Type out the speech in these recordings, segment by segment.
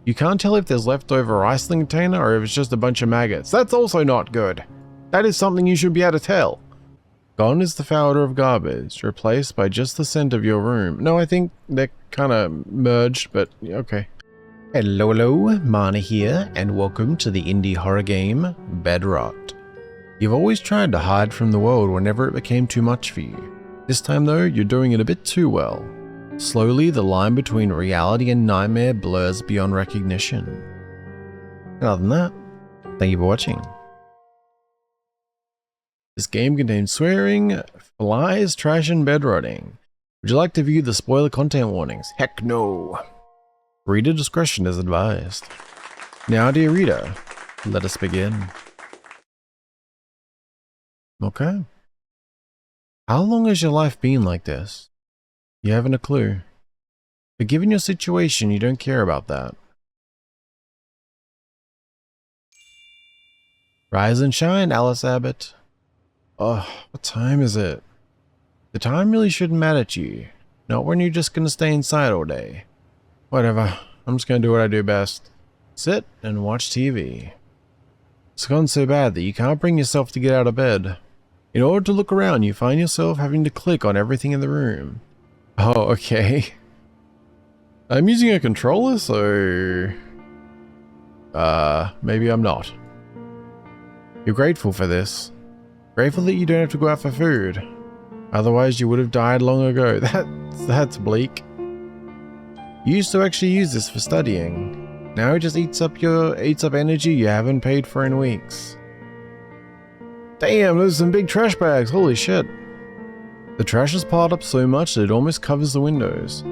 You can't tell if there's leftover ice in the container or if it's just a bunch of maggots. That's also not good. That is something you should be able to tell. Gone is the foul odor of garbage, replaced by just the scent of your room. No, I think they're kind of merged, but okay. Hello, Mana here, and welcome to the indie horror game, Bedrot. You've always tried to hide from the world whenever it became too much for you. This time though, you're doing it a bit too well. Slowly, the line between reality and nightmare blurs beyond recognition. And other than that, thank you for watching. This game contains swearing, flies, trash, and bedrotting. Would you like to view the spoiler content warnings? Heck no! Reader discretion is advised. Now, dear reader, let us begin. Okay. How long has your life been like this? You haven't a clue. But given your situation, you don't care about that. Rise and shine, Alice Abbott. Oh, what time is it? The time really shouldn't matter to you. Not when you're just gonna stay inside all day. Whatever, I'm just gonna do what I do best. Sit and watch TV. It's gone so bad that you can't bring yourself to get out of bed. In order to look around, you find yourself having to click on everything in the room. Oh, okay. I'm using a controller, so... maybe I'm not. You're grateful for this. Grateful that you don't have to go out for food. Otherwise, you would have died long ago. That's bleak. You used to actually use this for studying. Now it just eats up energy you haven't paid for in weeks. Damn, there's some big trash bags. Holy shit. The trash is piled up so much that it almost covers the windows.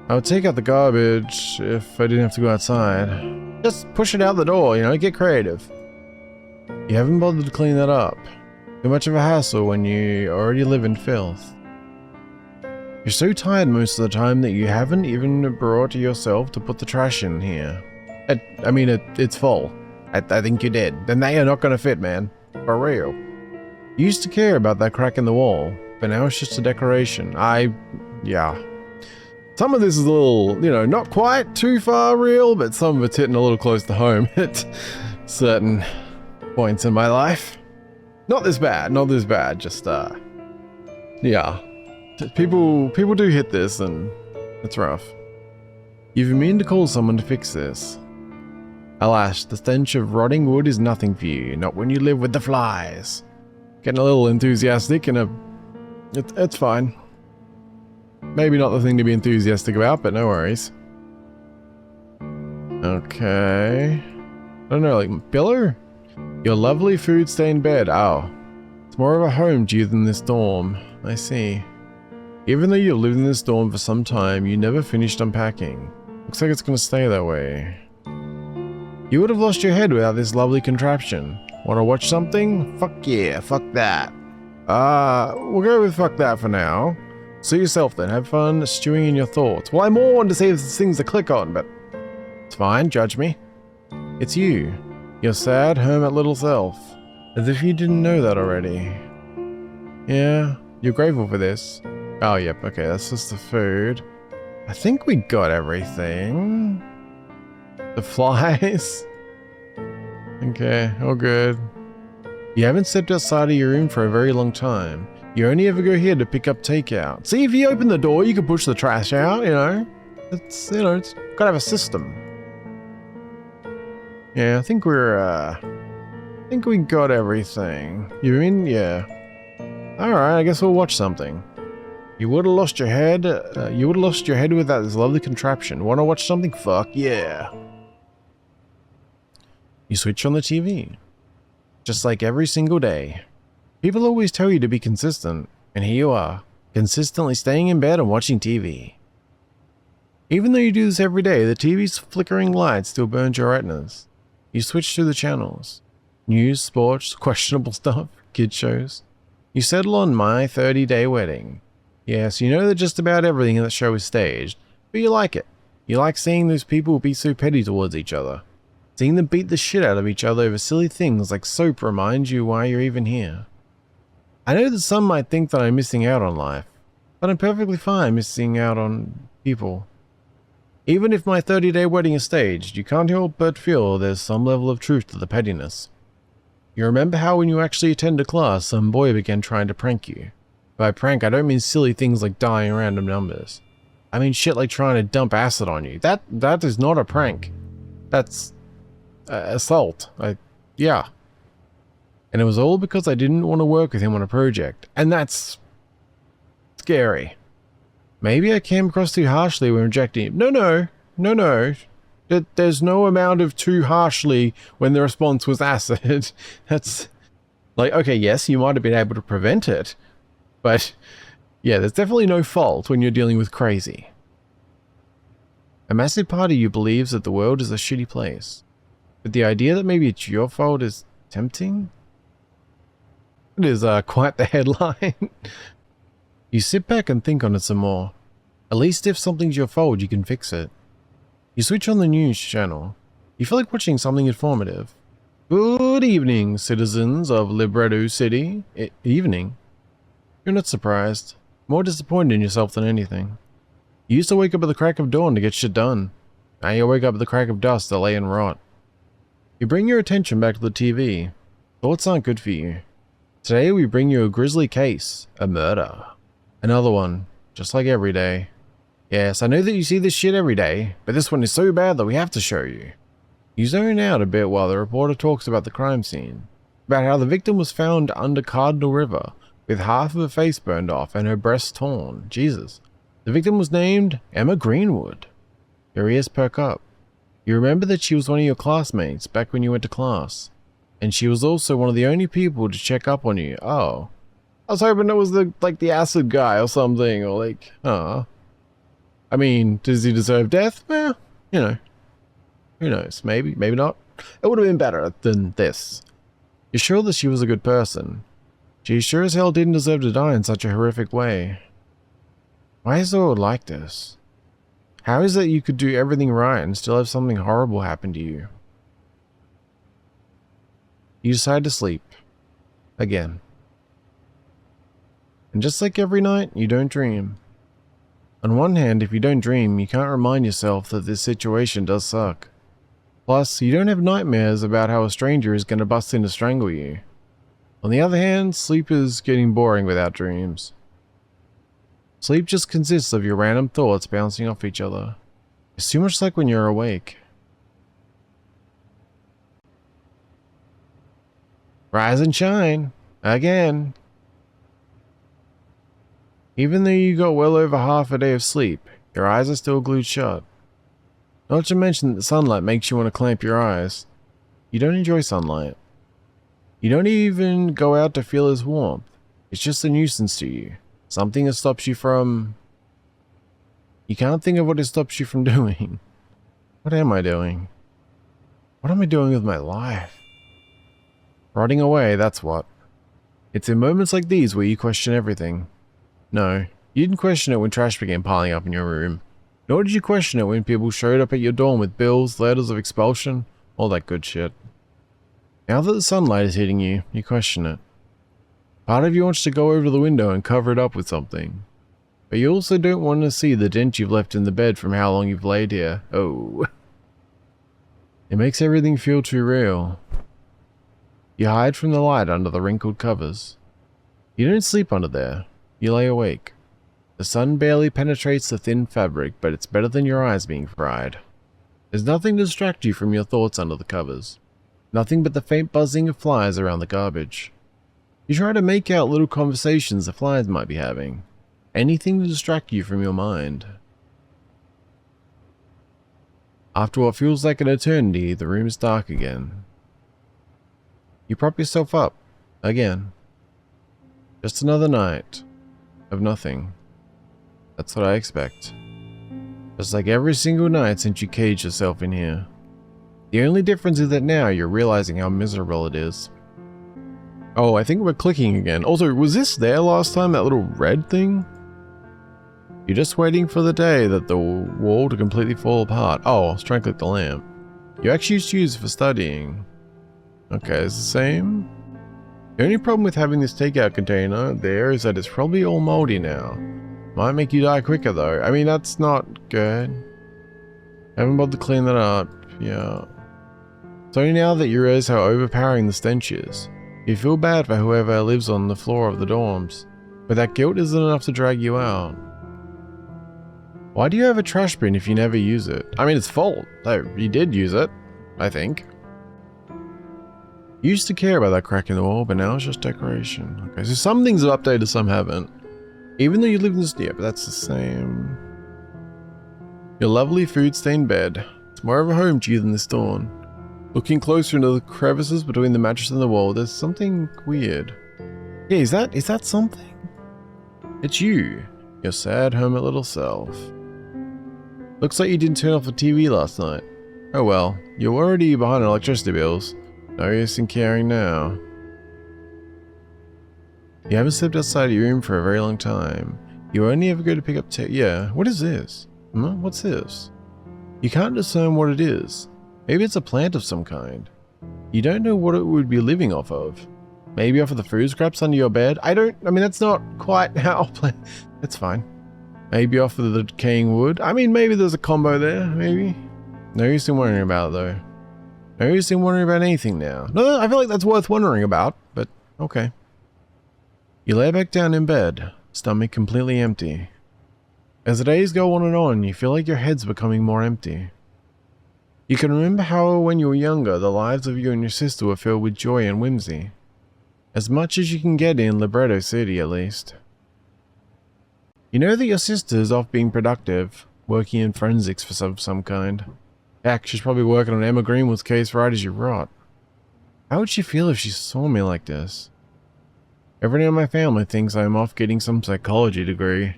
I would take out the garbage if I didn't have to go outside. Just push it out the door, you know, get creative. You haven't bothered to clean that up. Too much of a hassle when you already live in filth. You're so tired most of the time that you haven't even brought yourself to put the trash in here. It's full. I think you did. Then they are not gonna fit, man. For real. You used to care about that crack in the wall, but now it's just a decoration. Yeah. Some of this is a little, you know, not quite too far real, but some of it's hitting a little close to home at certain points in my life. Not this bad, just, yeah. People do hit this, and it's rough. You've been meaning to call someone to fix this. Alas, the stench of rotting wood is nothing for you, not when you live with the flies. Getting a little enthusiastic it's fine. Maybe not the thing to be enthusiastic about, but no worries. Okay. I don't know, like, pillow? Your lovely food-stained bed. Oh. It's more of a home to you than this dorm. I see. Even though you've lived in this dorm for some time, you never finished unpacking. Looks like it's gonna stay that way. You would have lost your head without this lovely contraption. Wanna watch something? Fuck yeah, fuck that. We'll go with fuck that for now. See yourself then, have fun stewing in your thoughts. Well, I more want to see if there's things to click on, but it's fine, judge me. It's you, your sad hermit little self. As if you didn't know that already. Yeah, you're grateful for this. Oh, yep, okay, that's just the food. I think we got everything. The flies. Okay, all good. You haven't stepped outside of your room for a very long time. You only ever go here to pick up takeout. See, if you open the door, you can push the trash out, you know? It's gotta have a system. Yeah, I think I think we got everything. You mean? Yeah. Alright, I guess we'll watch something. You would have lost your head. With this lovely contraption. Wanna watch something? Fuck yeah. You switch on the TV. Just like every single day. People always tell you to be consistent, and here you are, consistently staying in bed and watching TV. Even though you do this every day, the TV's flickering light still burns your retinas. You switch through the channels. News, sports, questionable stuff, kid shows. You settle on My 30-Day Wedding. Yes, you know that just about everything in the show is staged, but you like it. You like seeing those people be so petty towards each other. Seeing them beat the shit out of each other over silly things like soap reminds you why you're even here. I know that some might think that I'm missing out on life, but I'm perfectly fine missing out on people. Even if my 30-day wedding is staged, you can't help but feel there's some level of truth to the pettiness. You remember how when you actually attended class, some boy began trying to prank you. By prank, I don't mean silly things like dialing random numbers. I mean shit like trying to dump acid on you. That is not a prank. That's assault. Yeah. And it was all because I didn't want to work with him on a project. And that's scary. Maybe I came across too harshly when rejecting him. No. There's no amount of too harshly when the response was acid. That's like, okay, yes, you might have been able to prevent it. But yeah, there's definitely no fault when you're dealing with crazy. A massive part of you believes that the world is a shitty place. But the idea that maybe it's your fault is tempting? It is quite the headline. You sit back and think on it some more. At least if something's your fault, you can fix it. You switch on the news channel. You feel like watching something informative. Good evening, citizens of Libretto City. Evening? You're not surprised. More disappointed in yourself than anything. You used to wake up at the crack of dawn to get shit done. Now you wake up at the crack of dusk to lay and rot. You bring your attention back to the TV. Thoughts aren't good for you. Today we bring you a grisly case. A murder. Another one. Just like every day. Yes, I know that you see this shit every day, but this one is so bad that we have to show you. You zone out a bit while the reporter talks about the crime scene. About how the victim was found under Cardinal River, with half of her face burned off and her breasts torn. Jesus. The victim was named Emma Greenwood. Your ears perk up. You remember that she was one of your classmates back when you went to class. And she was also one of the only people to check up on you. Oh. I was hoping it was the acid guy or something, or like, I mean, does he deserve death? Well, you know. Who knows? Maybe, maybe not. It would have been better than this. You're sure that she was a good person. She sure as hell didn't deserve to die in such a horrific way. Why is the world like this? How is it you could do everything right and still have something horrible happen to you? You decide to sleep. Again. And just like every night, you don't dream. On one hand, if you don't dream, you can't remind yourself that this situation does suck. Plus, you don't have nightmares about how a stranger is going to bust in to strangle you. On the other hand, sleep is getting boring without dreams. Sleep just consists of your random thoughts bouncing off each other. It's too much like when you're awake. Rise and shine. Again. Even though you got well over half a day of sleep, your eyes are still glued shut. Not to mention that the sunlight makes you want to clamp your eyes. You don't enjoy sunlight. You don't even go out to feel its warmth. It's just a nuisance to you. Something that stops you from... You can't think of what it stops you from doing. What am I doing? What am I doing with my life? Rotting away, that's what. It's in moments like these where you question everything. No, you didn't question it when trash began piling up in your room. Nor did you question it when people showed up at your dorm with bills, letters of expulsion, all that good shit. Now that the sunlight is hitting you, you question it. Part of you wants to go over to the window and cover it up with something. But you also don't want to see the dent you've left in the bed from how long you've laid here. Oh. It makes everything feel too real. You hide from the light under the wrinkled covers. You don't sleep under there. You lay awake. The sun barely penetrates the thin fabric, but it's better than your eyes being fried. There's nothing to distract you from your thoughts under the covers. Nothing but the faint buzzing of flies around the garbage. You try to make out little conversations the flies might be having. Anything to distract you from your mind. After what feels like an eternity, the room is dark again. You prop yourself up. Again. Just another night. Of nothing. That's what I expect. Just like every single night since you caged yourself in here. The only difference is that now you're realizing how miserable it is. Oh, I think we're clicking again. Also, was this there last time, that little red thing? You're just waiting for the day that the wall to completely fall apart. Oh, I was trying to click the lamp. You actually used to use it for studying. Okay, it's the same. The only problem with having this takeout container there is that it's probably all moldy now. Might make you die quicker though. I mean, that's not good. Haven't bothered to clean that up. Yeah. So now that you realize how overpowering the stench is, you feel bad for whoever lives on the floor of the dorms. But that guilt isn't enough to drag you out. Why do you have a trash bin if you never use it? I mean, it's fault. You did use it, I think. You used to care about that crack in the wall, but now it's just decoration. Okay, so some things have updated, some haven't. Even though you live in this, yeah, but that's the same. Your lovely food-stained bed. It's more of a home to you than this dawn. Looking closer into the crevices between the mattress and the wall, there's something weird. Yeah, is that something? It's you. Your sad hermit little self. Looks like you didn't turn off the TV last night. Oh well, you're already behind on electricity bills. No use in caring now. You haven't stepped outside your room for a very long time. You only ever go to pick up yeah, what is this? What's this? You can't discern what it is. Maybe it's a plant of some kind. You don't know what it would be living off of. Maybe off of the food scraps under your bed? I mean, that's not quite how plant. That's fine. Maybe off of the decaying wood? I mean, maybe there's a combo there, maybe. No use in wondering about it, though. No use in wondering about anything now. No, I feel like that's worth wondering about, but okay. You lay back down in bed, stomach completely empty. As the days go on, you feel like your head's becoming more empty. You can remember how when you were younger, the lives of you and your sister were filled with joy and whimsy. As much as you can get in Libretto City, at least. You know that your sister is off being productive, working in forensics for some kind. Heck, she's probably working on Emma Greenwood's case right as you rot. How would she feel if she saw me like this? Everyone in my family thinks I'm off getting some psychology degree.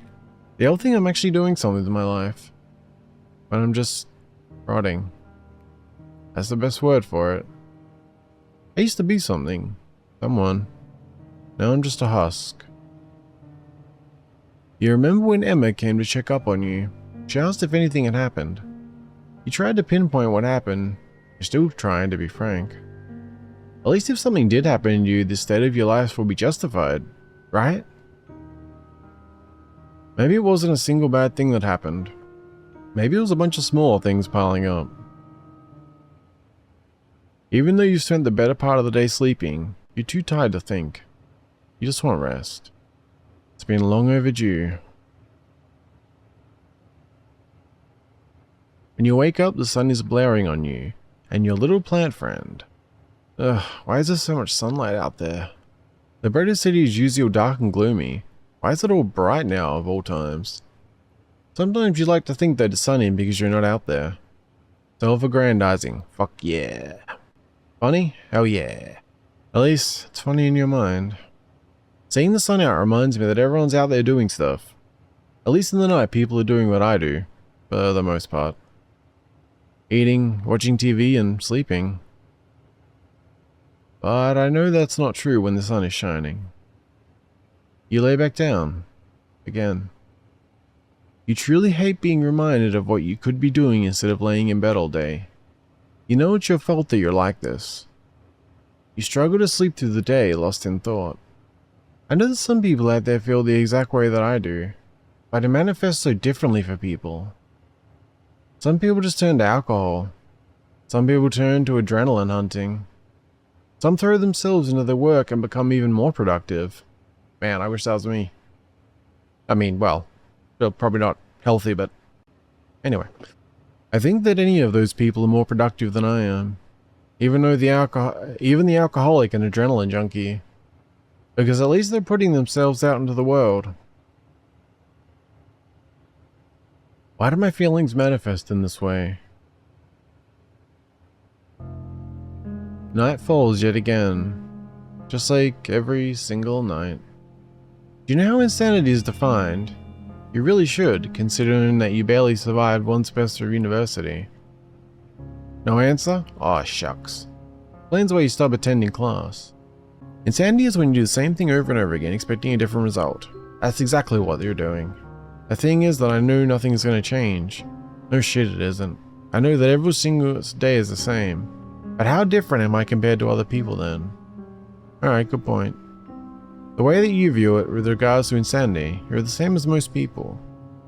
They all think I'm actually doing something with my life. But I'm just rotting. That's the best word for it. I used to be something. Someone. Now I'm just a husk. You remember when Emma came to check up on you? She asked if anything had happened. You tried to pinpoint what happened. You're still trying, to be frank. At least if something did happen to you, the state of your life will be justified, right? Maybe it wasn't a single bad thing that happened. Maybe it was a bunch of small things piling up. Even though you've spent the better part of the day sleeping, you're too tired to think. You just want rest. It's been long overdue. When you wake up, the sun is blaring on you, and your little plant friend. Ugh, why is there so much sunlight out there? The Bedrot City is usually dark and gloomy. Why is it all bright now, of all times? Sometimes you like to think that it's sunny because you're not out there. Self-aggrandizing. Fuck yeah. Funny? Hell yeah. At least, it's funny in your mind. Seeing the sun out reminds me that everyone's out there doing stuff. At least in the night, people are doing what I do, for the most part. Eating, watching TV, and sleeping. But I know that's not true when the sun is shining. You lay back down. Again. You truly hate being reminded of what you could be doing instead of laying in bed all day. You know it's your fault that you're like this. You struggle to sleep through the day, lost in thought. I know that some people out there feel the exact way that I do, but it manifests so differently for people. Some people just turn to alcohol. Some people turn to adrenaline hunting. Some throw themselves into their work and become even more productive. Man, I wish that was me. I mean, well, probably not healthy, but anyway. I think that any of those people are more productive than I am. Even the alcoholic and adrenaline junkie. Because at least they're putting themselves out into the world. Why do my feelings manifest in this way? Night falls yet again. Just like every single night. Do you know how insanity is defined? You really should, considering that you barely survived one semester of university. No answer? Aw, shucks. Explains why you stop attending class. Insanity is when you do the same thing over and over again, expecting a different result. That's exactly what you're doing. The thing is that I know nothing's gonna change. No shit it isn't. I know that every single day is the same. But how different am I compared to other people then? Alright, good point. The way that you view it with regards to insanity, you're the same as most people.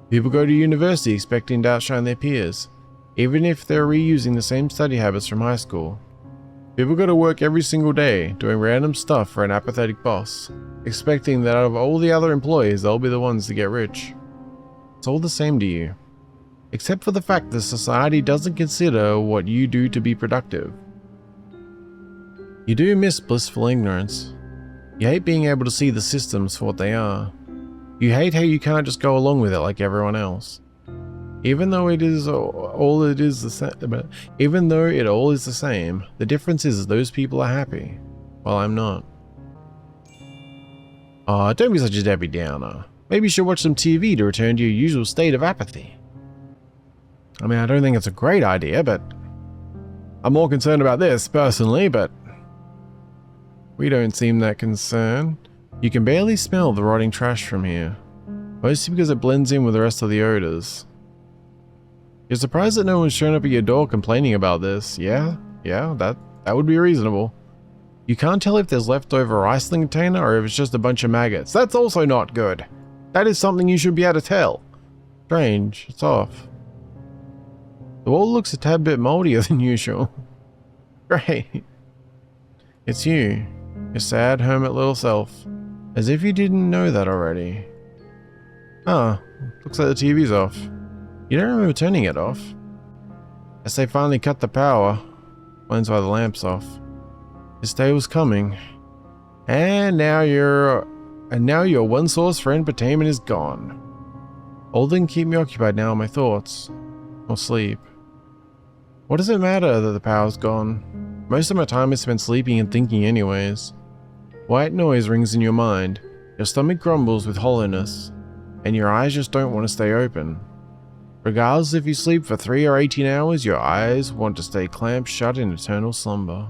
People go to university expecting to outshine their peers. even if they're reusing the same study habits from high school. People go to work every single day, doing random stuff for an apathetic boss, expecting that out of all the other employees, they'll be the ones to get rich. It's all the same to you. Except for the fact that society doesn't consider what you do to be productive. You do miss blissful ignorance. You hate being able to see the systems for what they are. You hate how you can't just go along with it like everyone else. Even though it all is the same, the difference is those people are happy, while I'm not. Aw, don't be such a Debbie Downer. Maybe you should watch some TV to return to your usual state of apathy. I mean, I don't think it's a great idea, but I'm more concerned about this, personally, but we don't seem that concerned. You can barely smell the rotting trash from here, mostly because it blends in with the rest of the odors. You're surprised that no one's shown up at your door complaining about this. Yeah, that would be reasonable. You can't tell if there's leftover ice in the container or if it's just a bunch of maggots. That's also not good. That is something you should be able to tell. Strange, it's off. The wall looks a tad bit moldier than usual. Great. It's you, your sad hermit little self. As if you didn't know that already. Ah, looks like the TV's off. You don't remember turning it off. As they finally cut the power, explains why the lamp's off. This day was coming. And now your one source for entertainment is gone. All that can keep me occupied now are my thoughts. Or sleep. What does it matter that the power's gone? Most of my time is spent sleeping and thinking anyways. White noise rings in your mind, your stomach grumbles with hollowness, and your eyes just don't want to stay open. Regardless if you sleep for 3 or 18 hours, your eyes want to stay clamped shut in eternal slumber.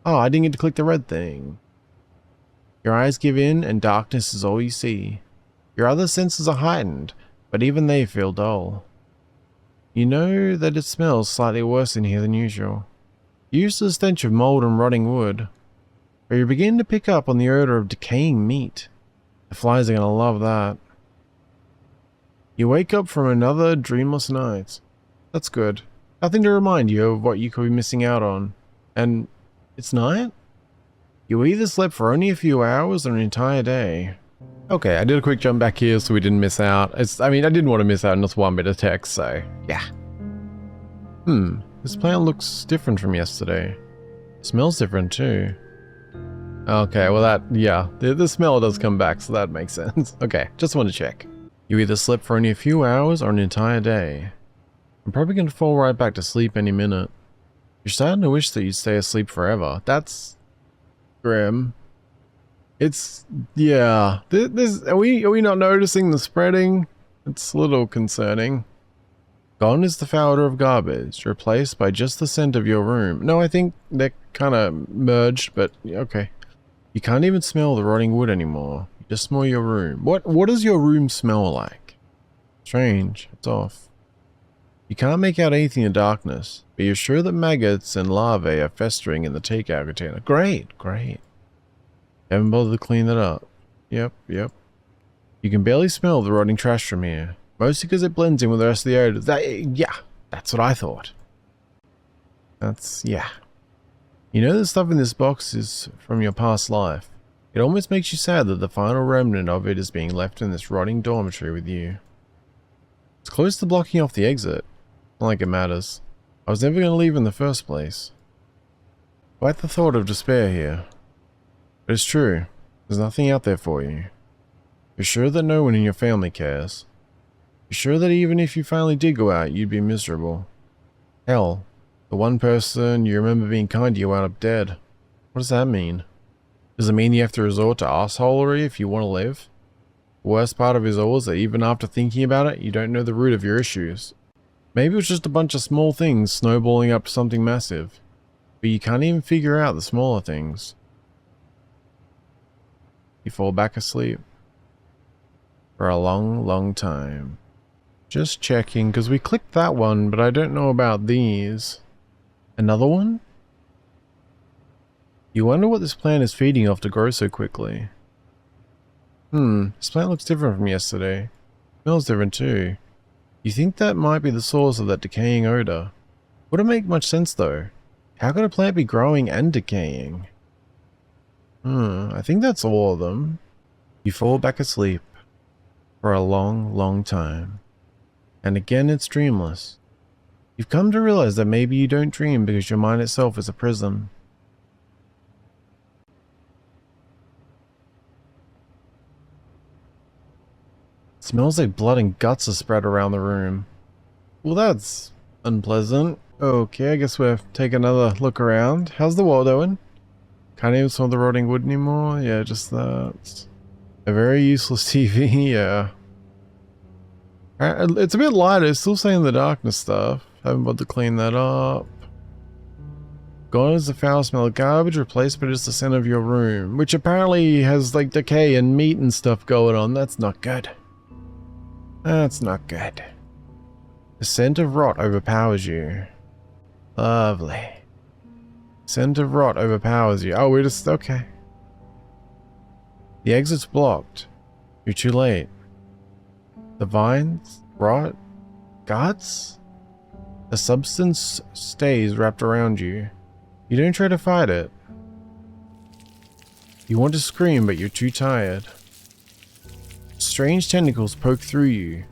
Oh, I didn't get to click the red thing. Your eyes give in and darkness is all you see. Your other senses are heightened, but even they feel dull. You know that it smells slightly worse in here than usual. You're used to the stench of mold and rotting wood, but you begin to pick up on the odor of decaying meat. The flies are going to love that. You wake up from another dreamless night. That's good. Nothing to remind you of what you could be missing out on. And it's night? You either slept for only a few hours or an entire day. Okay, I did a quick jump back here so we didn't miss out. I didn't want to miss out on just one bit of text, so yeah. This plant looks different from yesterday. Smells different too. Okay, well the smell does come back, so that makes sense. Okay, just want to check. You either slept for only a few hours or an entire day. I'm probably going to fall right back to sleep any minute. You're starting to wish that you'd stay asleep forever. That's grim. It's, yeah. Are we not noticing the spreading? It's a little concerning. Gone is the foul odor of garbage, replaced by just the scent of your room. No, I think they're kind of merged, but okay. You can't even smell the rotting wood anymore. You just smell your room. What does your room smell like? Strange. It's off. You can't make out anything in darkness, but you're sure that maggots and larvae are festering in the takeout container. Great. Haven't bothered to clean that up. Yep. You can barely smell the rotting trash from here. Mostly because it blends in with the rest of the odors. That's what I thought. Yeah. You know the stuff in this box is from your past life. It almost makes you sad that the final remnant of it is being left in this rotting dormitory with you. It's close to blocking off the exit. Not like it matters. I was never going to leave in the first place. Quite the thought of despair here. But it's true. There's nothing out there for you. You're sure that no one in your family cares. You're sure that even if you finally did go out, you'd be miserable. Hell, the one person you remember being kind to you wound up dead. What does that mean? Does it mean you have to resort to assholery if you want to live? The worst part of it all is that even after thinking about it, you don't know the root of your issues. Maybe it was just a bunch of small things snowballing up to something massive. But you can't even figure out the smaller things. You fall back asleep. For a long time. Just checking, because we clicked that one, but I don't know about these. Another one? You wonder what this plant is feeding off to grow so quickly. This plant looks different from yesterday. Smells different too. You think that might be the source of that decaying odor? Wouldn't make much sense though. How could a plant be growing and decaying? I think that's all of them. You fall back asleep for a long, long time. And again it's dreamless. You've come to realize that maybe you don't dream because your mind itself is a prison. It smells like blood and guts are spread around the room. Well, that's unpleasant. Okay, I guess we'll take another look around. How's the wall doing? Can't even smell the rotting wood anymore? Yeah, just that. A very useless TV, yeah. It's a bit lighter, it's still saying the darkness stuff. Haven't bothered to clean that up. Gone is the foul smell of garbage, replaced by just the scent of your room, which apparently has like decay and meat and stuff going on. That's not good. That's not good. The scent of rot overpowers you. Lovely. Scent of rot overpowers you. Oh, we're just... okay. The exit's blocked. You're too late. The vines, rot, guts? The substance stays wrapped around you. You don't try to fight it. You want to scream, but you're too tired. Strange tentacles poke through you,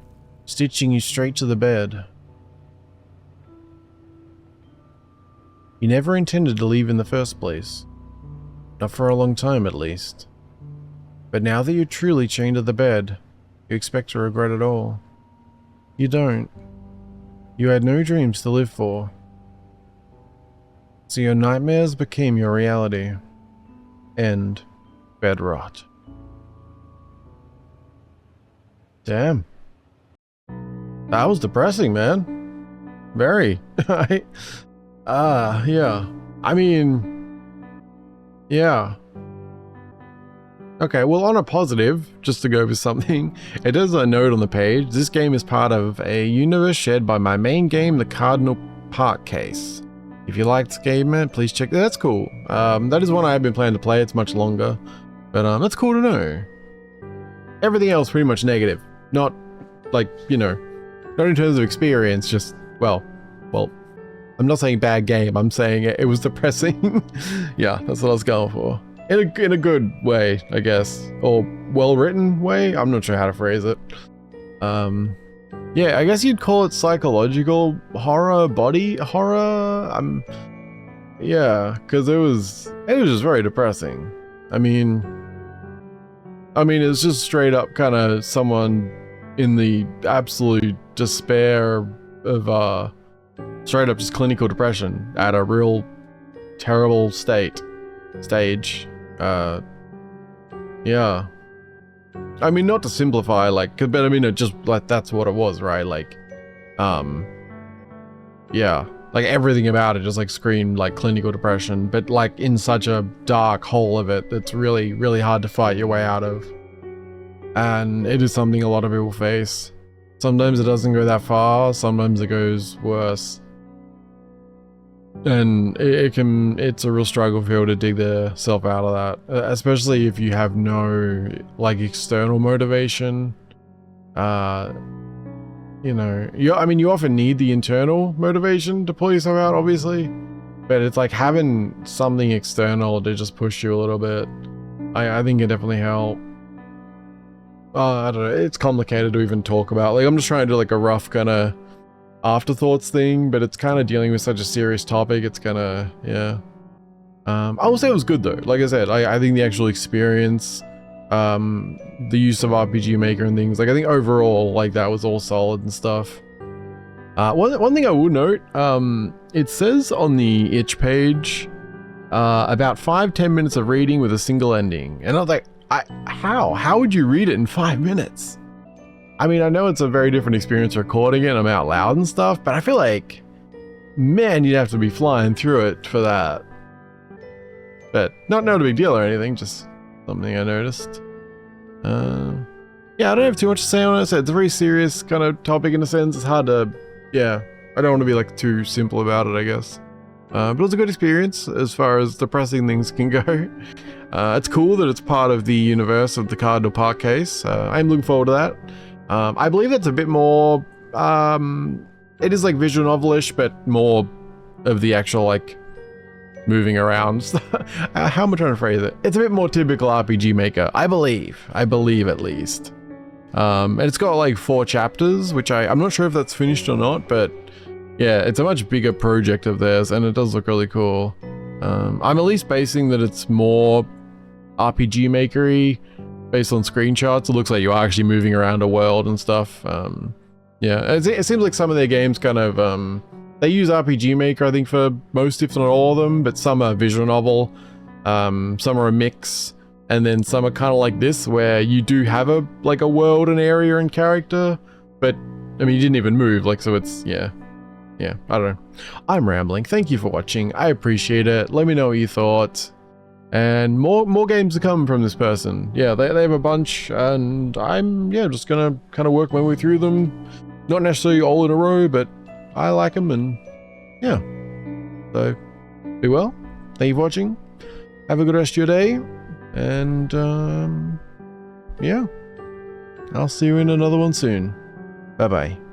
stitching you straight to the bed. You never intended to leave in the first place. Not for a long time, at least. But now that you're truly chained to the bed, you expect to regret it all. You don't. You had no dreams to live for. So your nightmares became your reality. End. Bedrot. Damn. That was depressing, man. Very. Yeah. I mean, yeah. Okay, well, on a positive, just to go over something, it does a note on the page. This game is part of a universe shared by my main game, the Cardinal Park Case. If you liked this game, man, please check that. That's cool. That is one I have been planning to play. It's much longer, but that's cool to know. Everything else pretty much negative. Not like, you know, not in terms of experience, just, well, I'm not saying bad game, I'm saying it was depressing. Yeah, that's what I was going for. In a good way, I guess. Or well-written way? I'm not sure how to phrase it. Yeah, I guess you'd call it psychological horror, body horror? Yeah, because it was just very depressing. I mean, it's just straight up kind of someone in the absolute despair of, straight up just clinical depression at a real terrible stage. Yeah. I mean, not to simplify, like, but I mean, it just, like, that's what it was, right? Like, yeah. Like, everything about it just, like, screamed, like, clinical depression, but, like, in such a dark hole of it that's really, really hard to fight your way out of. And it is something a lot of people face. Sometimes it doesn't go that far, sometimes it goes worse. And it's a real struggle for people to dig themselves out of that, especially if you have no, like, external motivation. You know, you often need the internal motivation to pull yourself out, obviously, but it's like having something external to just push you a little bit. I think it definitely help. I don't know, it's complicated to even talk about. Like, I'm just trying to do like a rough kind of afterthoughts thing, but it's kind of dealing with such a serious topic. It's kind of, yeah. I will say it was good though. Like I said, I think the actual experience, the use of RPG Maker and things, like, I think overall, like, that was all solid and stuff. One thing I will note, it says on the itch page, about 5-10 minutes of reading with a single ending, and I was like, how would you read it in 5 minutes? I mean, I know it's a very different experience recording it, I'm out loud and stuff, but I feel like, man, you'd have to be flying through it for that. But not a big deal or anything, just something I noticed. Yeah, I don't have too much to say on it. It's a very serious kind of topic in a sense. It's hard to, yeah, I don't want to be like too simple about it, I guess. But it was a good experience as far as depressing things can go. It's cool that it's part of the universe of the Cardinal Park Case. I'm looking forward to that. I believe that's a bit more it is like visual novelish, but more of the actual like moving around. How am I trying to phrase it? It's a bit more typical RPG Maker, I believe at least. And it's got like 4 chapters, which I'm not sure if that's finished or not, but yeah, it's a much bigger project of theirs, and it does look really cool. I'm at least basing that it's more RPG Maker-y based on screenshots. It looks like you are actually moving around a world and stuff. Yeah, it seems like some of their games kind of, they use RPG Maker, I think, for most, if not all of them, but some are visual novel, some are a mix, and then some are kind of like this, where you do have a world and area and character, but, I mean, you didn't even move, like, so it's, yeah, I don't know. I'm rambling. Thank you for watching. I appreciate it. Let me know what you thought. And more games to come from this person. Yeah, they have a bunch, and I'm, just gonna kind of work my way through them. Not necessarily all in a row, but I like them, and yeah. So, be well. Thank you for watching. Have a good rest of your day, and yeah. I'll see you in another one soon. Bye-bye.